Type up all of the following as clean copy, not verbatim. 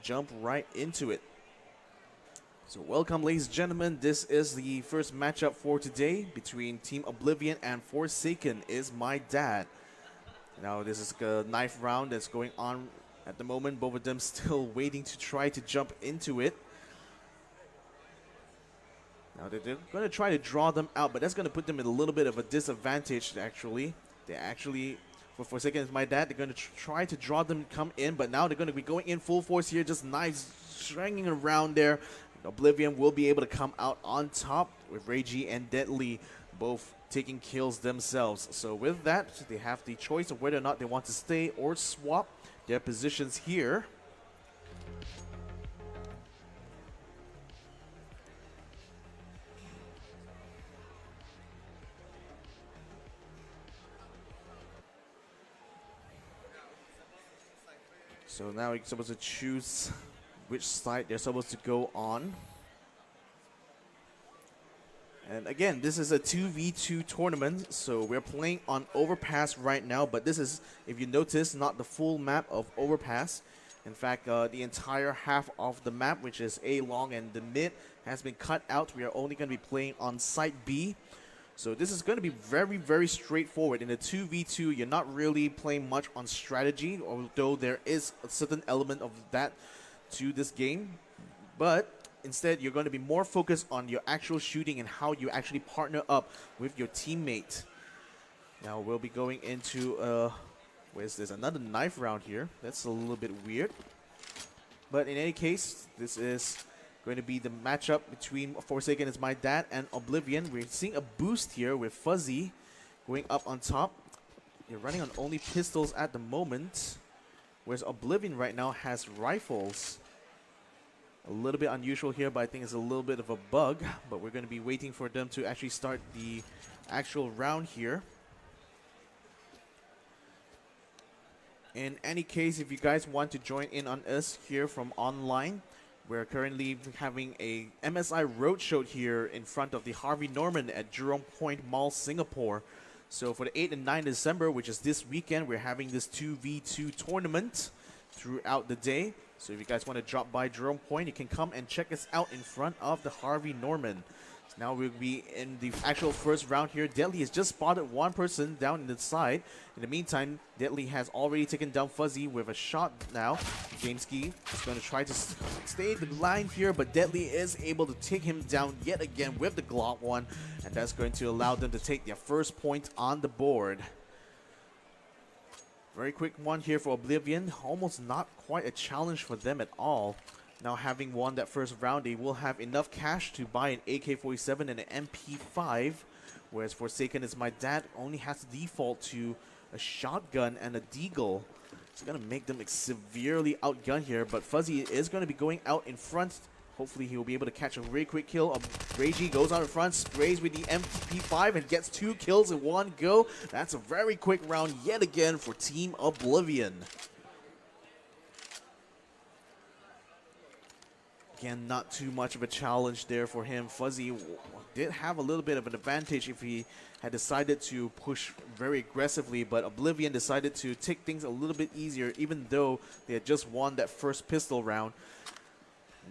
jump right into it. So welcome, ladies and gentlemen. This is the first matchup for today between Team Oblivion and Forsaken is my dad. Now this is a knife round that's going on at the moment. Both of them still waiting to try to jump into it. Now they're going to try to draw them out, but that's going to put them in a little bit of a disadvantage actually. For Forsaken is my dad, they're going to try to draw them come in, but now they're going to be going in full force here, just knives stringing around there. Oblivion will be able to come out on top with Reiji and Deadly both taking kills themselves. So with that, they have the choice of whether or not they want to stay or swap their positions here. So now you're supposed to choose which side they're supposed to go on. And again, this is a 2v2 tournament, so we're playing on Overpass right now, but this is, if you notice, not the full map of Overpass. In fact, the entire half of the map, which is A long and the mid, has been cut out. We are only going to be playing on Site B. So this is going to be very, very straightforward. In a 2v2, you're not really playing much on strategy, although there is a certain element of that to this game. But instead, you're going to be more focused on your actual shooting and how you actually partner up with your teammate. Now we'll be going into, where's this? Another knife round here. That's a little bit weird. But in any case, this is going to be the matchup between Forsaken is my dad and Oblivion. We're seeing a boost here with Fuzzy going up on top. They're running on only pistols at the moment, whereas Oblivion right now has rifles. A little bit unusual here, but I think it's a little bit of a bug. But we're going to be waiting for them to actually start the actual round here. In any case, if you guys want to join in on us here from online, we're currently having a MSI Roadshow here in front of the Harvey Norman at Jurong Point Mall, Singapore. So for the 8th and 9th December, which is this weekend, we're having this 2v2 tournament throughout the day. So if you guys want to drop by Jurong Point, you can come and check us out in front of the Harvey Norman. So now we'll be in the actual first round here. Deadly has just spotted one person down in the side. In the meantime, Deadly has already taken down Fuzzy with a shot now. Jameski is going to try to stay the line here, but Deadly is able to take him down yet again with the Glock 1, and that's going to allow them to take their first point on the board. Very quick one here for Oblivion. Almost not quite a challenge for them at all. Now having won that first round, they will have enough cash to buy an AK-47 and an MP5, whereas Forsaken is my dad only has to default to a shotgun and a deagle. It's going to make them severely outgunned here, but Fuzzy is going to be going out in front. Hopefully he will be able to catch a very quick kill. Reiji goes out in front, sprays with the MP5 and gets 2 kills in one go. That's a very quick round yet again for Team Oblivion. Again, not too much of a challenge there for him. Fuzzy did have a little bit of an advantage if he had decided to push very aggressively, but Oblivion decided to take things a little bit easier even though they had just won that first pistol round.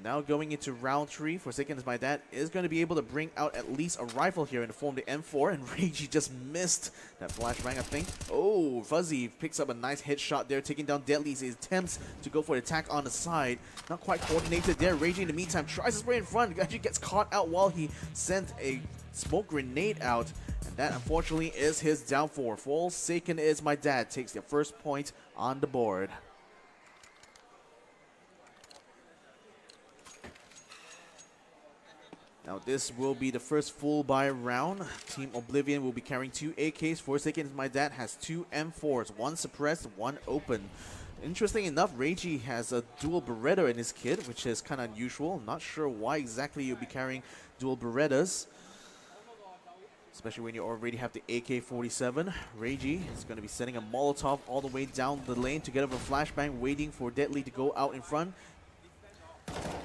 Now going into round 3, Forsaken is my dad is going to be able to bring out at least a rifle here in the form of the M4, and Reiji just missed that flashbang, I think. Oh, Fuzzy picks up a nice headshot there, taking down Deadly's attempts to go for an attack on the side. Not quite coordinated there. Reiji in the meantime tries to spray in front, actually gets caught out while he sent a smoke grenade out, and that unfortunately is his downfall. Forsaken is my dad takes their first point on the board. Now this will be the first full buy round. Team Oblivion will be carrying 2 AKs. Forsaken is my dad has 2 M4s, 1 suppressed, 1 open. Interesting enough, Reiji has a dual Beretta in his kit, which is kind of unusual. Not sure why exactly you'll be carrying dual Berettas, especially when you already have the AK-47. Reiji is going to be setting a Molotov all the way down the lane to get up a flashbang, waiting for Deadly to go out in front.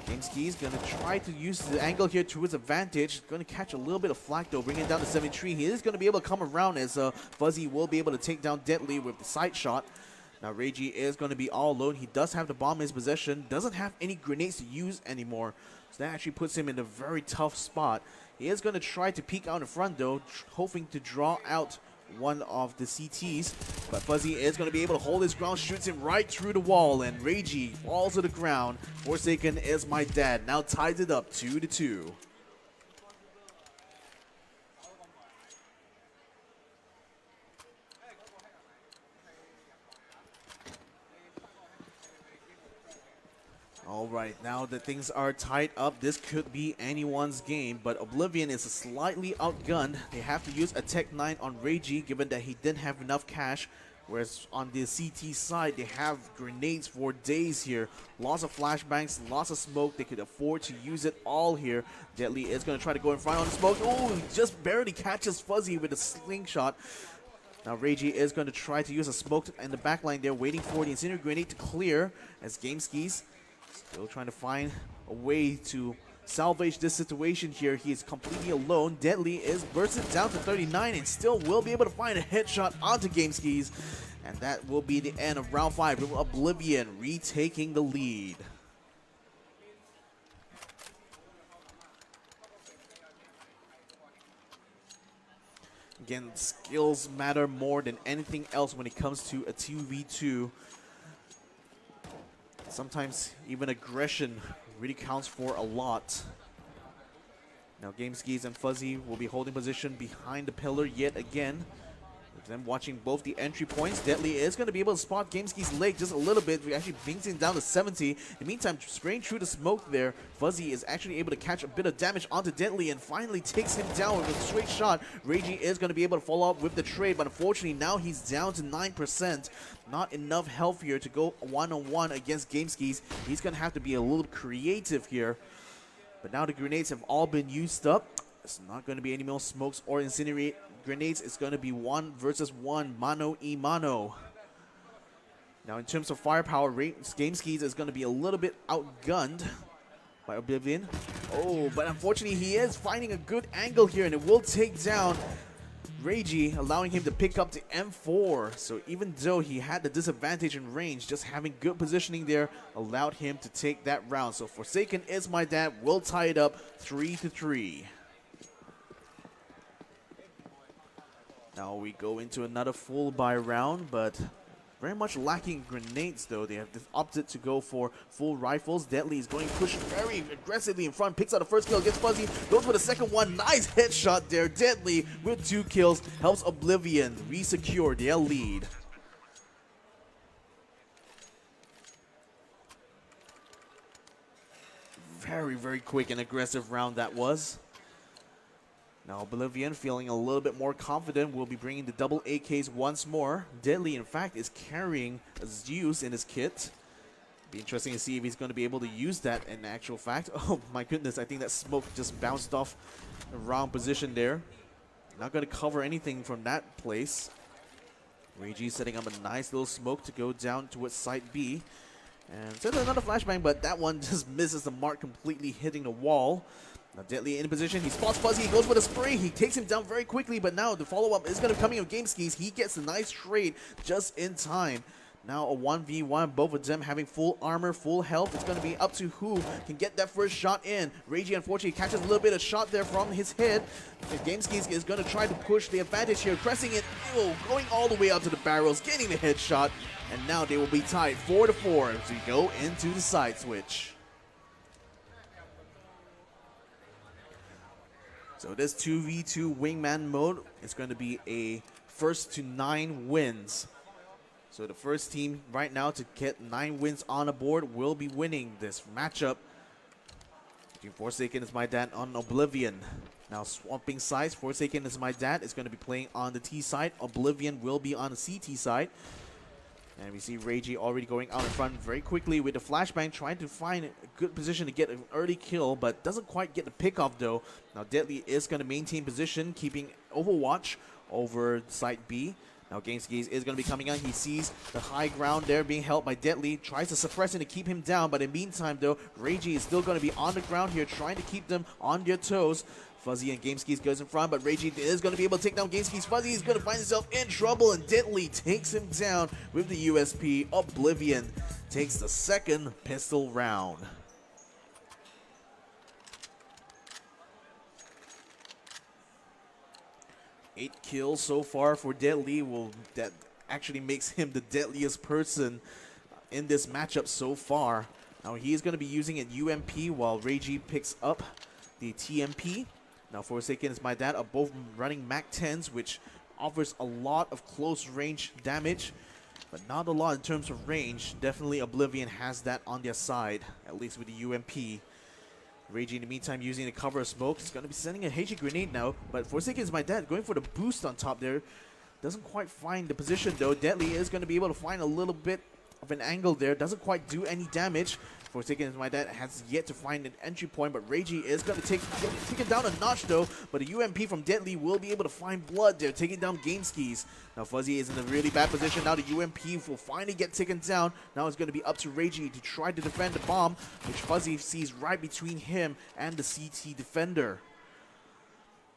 Jameski is going to try to use the angle here to his advantage. Going to catch a little bit of flak though, bringing it down to 73. He is going to be able to come around as Fuzzy will be able to take down Deadly with the side shot. Now Reiji is going to be all alone. He does have the bomb in his possession, doesn't have any grenades to use anymore. So that actually puts him in a very tough spot. He is going to try to peek out in front though, hoping to draw out one of the CTs. But Fuzzy is going to be able to hold his ground, shoots him right through the wall, and Reiji falls to the ground. Forsaken is my dad. Now ties it up 2-2. All right, now that things are tied up, this could be anyone's game, but Oblivion is slightly outgunned. They have to use a Tech 9 on Reiji, given that he didn't have enough cash, whereas on the CT side, they have grenades for days here. Lots of flashbangs, lots of smoke. They could afford to use it all here. Deadly is going to try to go in front on the smoke. Oh, he just barely catches Fuzzy with a slingshot. Now Reiji is going to try to use a smoke in the backline there, waiting for the incendiary grenade to clear, as GameSkis still trying to find a way to salvage this situation here. He is completely alone. Deadly is bursted down to 39 and still will be able to find a headshot onto GameSkis. And that will be the end of round 5 with Oblivion retaking the lead. Again, skills matter more than anything else when it comes to a 2v2. Sometimes even aggression really counts for a lot. Now GameSkis and Fuzzy will be holding position behind the pillar yet again. With them watching both the entry points. Deadly is going to be able to spot GameSkis' leg just a little bit. We actually brings him down to 70. In the meantime, spraying through the smoke there, Fuzzy is actually able to catch a bit of damage onto Deadly and finally takes him down with a straight shot. Reiji is going to be able to follow up with the trade, but unfortunately now he's down to 9%. Not enough health here to go one-on-one against GameSkis. He's going to have to be a little creative here. But now the grenades have all been used up. It's not going to be any more smokes or incinerate grenades. It's going to be 1 versus 1, mano y mano. Now in terms of firepower, GameSkis is going to be a little bit outgunned by Oblivion. Oh, but unfortunately he is finding a good angle here, and it will take down Reiji, allowing him to pick up the M4. So even though he had the disadvantage in range, just having good positioning there allowed him to take that round. So Forsaken is my dad will tie it up 3-3. Now we go into another full buy round, but very much lacking grenades though. They have opted to go for full rifles. Deadly is going to push very aggressively in front, picks out the first kill, gets Fuzzy, goes for the second one. Nice headshot there. Deadly with 2 kills helps Oblivion re-secure their lead. Very, very quick and aggressive round that was. Now Oblivion feeling a little bit more confident, will be bringing the double AKs once more. Deadly, in fact, is carrying a Zeus in his kit. Be interesting to see if he's going to be able to use that in actual fact. Oh my goodness, I think that smoke just bounced off the wrong position there. Not going to cover anything from that place. Reiji setting up a nice little smoke to go down towards site B. And sends another flashbang, but that one just misses the mark, completely hitting the wall. Now Deadly in position, he spots Fuzzy, he goes with a spray, he takes him down very quickly, but now the follow-up is going to be coming of GameSkis. He gets a nice trade just in time. Now a 1v1, both of them having full armor, full health. It's going to be up to who can get that first shot in. Reiji unfortunately catches a little bit of shot there from his head. GameSkis is going to try to push the advantage here, pressing it, going all the way out to the barrels, getting the headshot, and now they will be tied 4-4 as we go into the side switch. So this 2v2 wingman mode is going to be a first to 9 wins. So the first team right now to get 9 wins on the board will be winning this matchup between Forsaken is my dad on Oblivion. Now swapping sides, Forsaken is my dad is going to be playing on the T side. Oblivion will be on the CT side. And we see Reiji already going out in front very quickly with the flashbang, trying to find a good position to get an early kill, but doesn't quite get the pick off though. Now Deadly is going to maintain position, keeping Overwatch over site B. Now GameSkis is going to be coming on. He sees the high ground there being held by Deadly, tries to suppress it to keep him down, but in the meantime though, Reiji is still going to be on the ground here, trying to keep them on their toes. Fuzzy and Gameskis goes in front, but Reggie is going to be able to take down Gameskis. Fuzzy is going to find himself in trouble, and Deadly takes him down with the USP. Oblivion takes the second pistol round. Eight kills so far for Deadly. Well, that actually makes him the deadliest person in this matchup so far. Now he is going to be using an UMP while Reggie picks up the TMP. Now forsakenismydad are both running MAC-10s, which offers a lot of close range damage, but not a lot in terms of range. Definitely Oblivion has that on their side, at least with the UMP. Reggie in the meantime using the cover of smoke. He's going to be sending a HE grenade now, but forsakenismydad going for the boost on top there. Doesn't quite find the position though. Deadly is going to be able to find a little bit of an angle there. Doesn't quite do any damage. forsakenismydad has yet to find an entry point, but Reggie is going to take it down a notch though. But a UMP from Deadly will be able to find blood there, taking down Gameskis. Now Fuzzy is in a really bad position. Now the UMP will finally get taken down. Now it's going to be up to Reggie to try to defend the bomb, which Fuzzy sees right between him and the CT defender.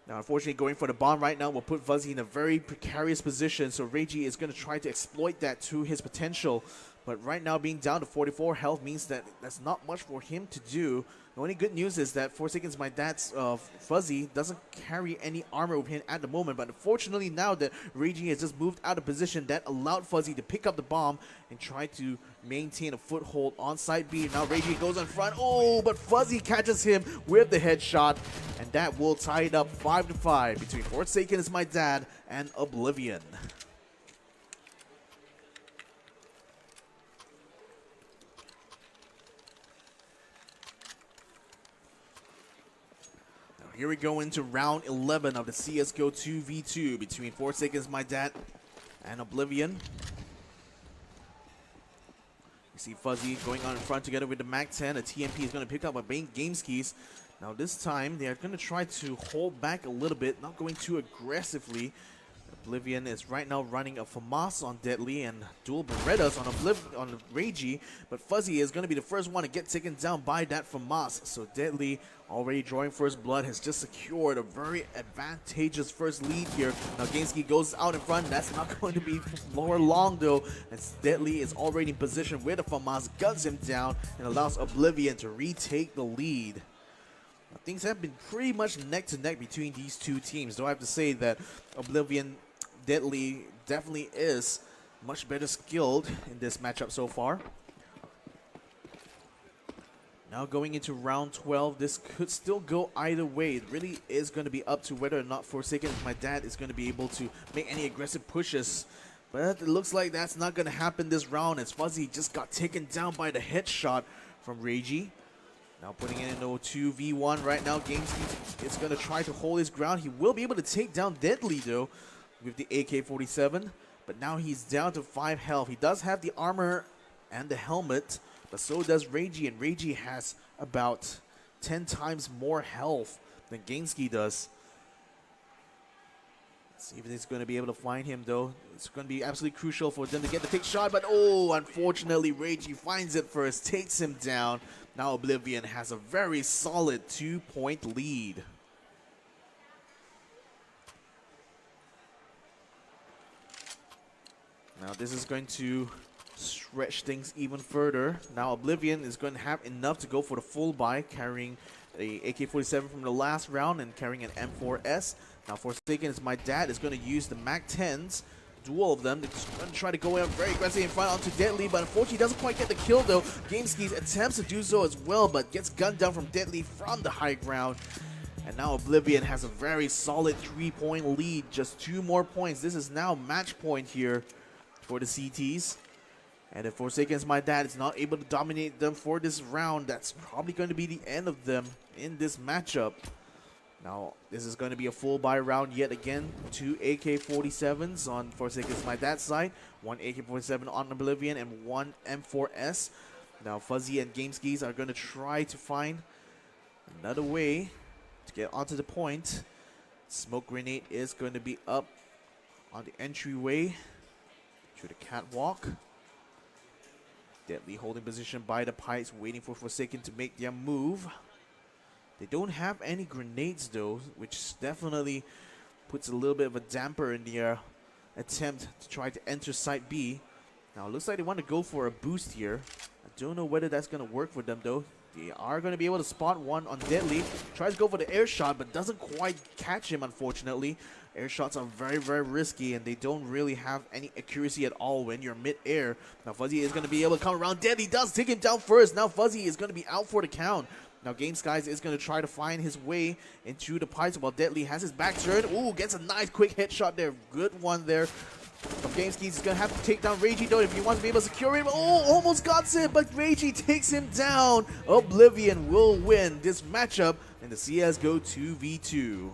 Now, unfortunately, going for the bomb right now will put Fuzzy in a very precarious position, so Reggie is going to try to exploit that to his potential. But right now, being down to 44 health means that that's not much for him to do. The only good news is that forsakenismydad's Fuzzy doesn't carry any armor with him at the moment, but unfortunately now that Reggie has just moved out of position, that allowed Fuzzy to pick up the bomb and try to maintain a foothold on side B. Now Reggie goes on front. Oh, but Fuzzy catches him with the headshot, and that will tie it up 5-5 between forsakenismydad and Oblivion. Here we go into round 11 of the CSGO 2v2 between forsakenismydad and Oblivion. You see Fuzzy going on in front together with the MAC-10. A TMP is going to pick up a Gameskis. Now this time they are going to try to hold back a little bit, not going too aggressively. Oblivion is right now running a FAMAS on Deadly and dual Berettas on Reggie, but Fuzzy is going to be the first one to get taken down by that FAMAS. So Deadly, already drawing first blood, has just secured a very advantageous first lead here. Now Gameskis goes out in front. That's not going to be for long though, as Deadly is already in position where the FAMAS guns him down and allows Oblivion to retake the lead. Now, things have been pretty much neck to neck between these two teams, though I have to say that Oblivion Deadly definitely is much better skilled in this matchup so far. Now going into round 12, this could still go either way. It really is going to be up to whether or not forsakenismydad is going to be able to make any aggressive pushes. But it looks like that's not going to happen this round, as Fuzzy just got taken down by the headshot from Reggie. Now putting in a 2v1 right now. Gameskis is going to try to hold his ground. He will be able to take down Deadly though with the AK-47, but now he's down to 5 health. He does have the armor and the helmet, but so does Reggie, and Reggie has about 10 times more health than Gameskis does. Let's see if he's going to be able to find him though. It's going to be absolutely crucial for them to get the take shot, but oh, unfortunately Reggie finds it first, takes him down. Now Oblivion has a very solid 2-point lead. Now this is going to stretch things even further. Now Oblivion is going to have enough to go for the full buy, carrying a AK-47 from the last round and carrying an M4S. Now forsakenismydad is going to use the MAC-10s, dual of them. They're going to try to go in very aggressively in front onto Deadly, but unfortunately doesn't quite get the kill though. Gameskis attempts to do so as well, but gets gunned down from Deadly from the high ground. And now Oblivion has a very solid 3-point lead, just 2 more points. This is now match point here for the CTs. And if forsakenismydad is not able to dominate them for this round, that's probably going to be the end of them in this matchup. Now, this is going to be a full buy round yet again. 2 AK-47s on forsakenismydad's side, 1 AK-47 on Oblivion, and 1 M4S. Now, Fuzzy and Gameskis are going to try to find another way to get onto the point. Smoke grenade is going to be up on the entryway to the catwalk. Deadly holding position by the pipes, waiting for Forsaken to make their move. They don't have any grenades though, which definitely puts a little bit of a damper in their attempt to try to enter Site B. Now it looks like they want to go for a boost here. I don't know whether that's going to work for them though. They are going to be able to spot one on Deadly. Tries to go for the air shot, but doesn't quite catch him, unfortunately. Air shots are very, very risky, and they don't really have any accuracy at all when you're mid-air. Now Fuzzy is going to be able to come around. Deadly does take him down first. Now Fuzzy is going to be out for the count. Now Game Skies is going to try to find his way into the pipes while Deadly has his back turned. Ooh, gets a nice quick headshot there. Good one there. From Game Skies, he's going to have to take down Reiji though if he wants to be able to secure him. Oh, almost got him, but Reiji takes him down. Oblivion will win this matchup in the CSGO 2v2.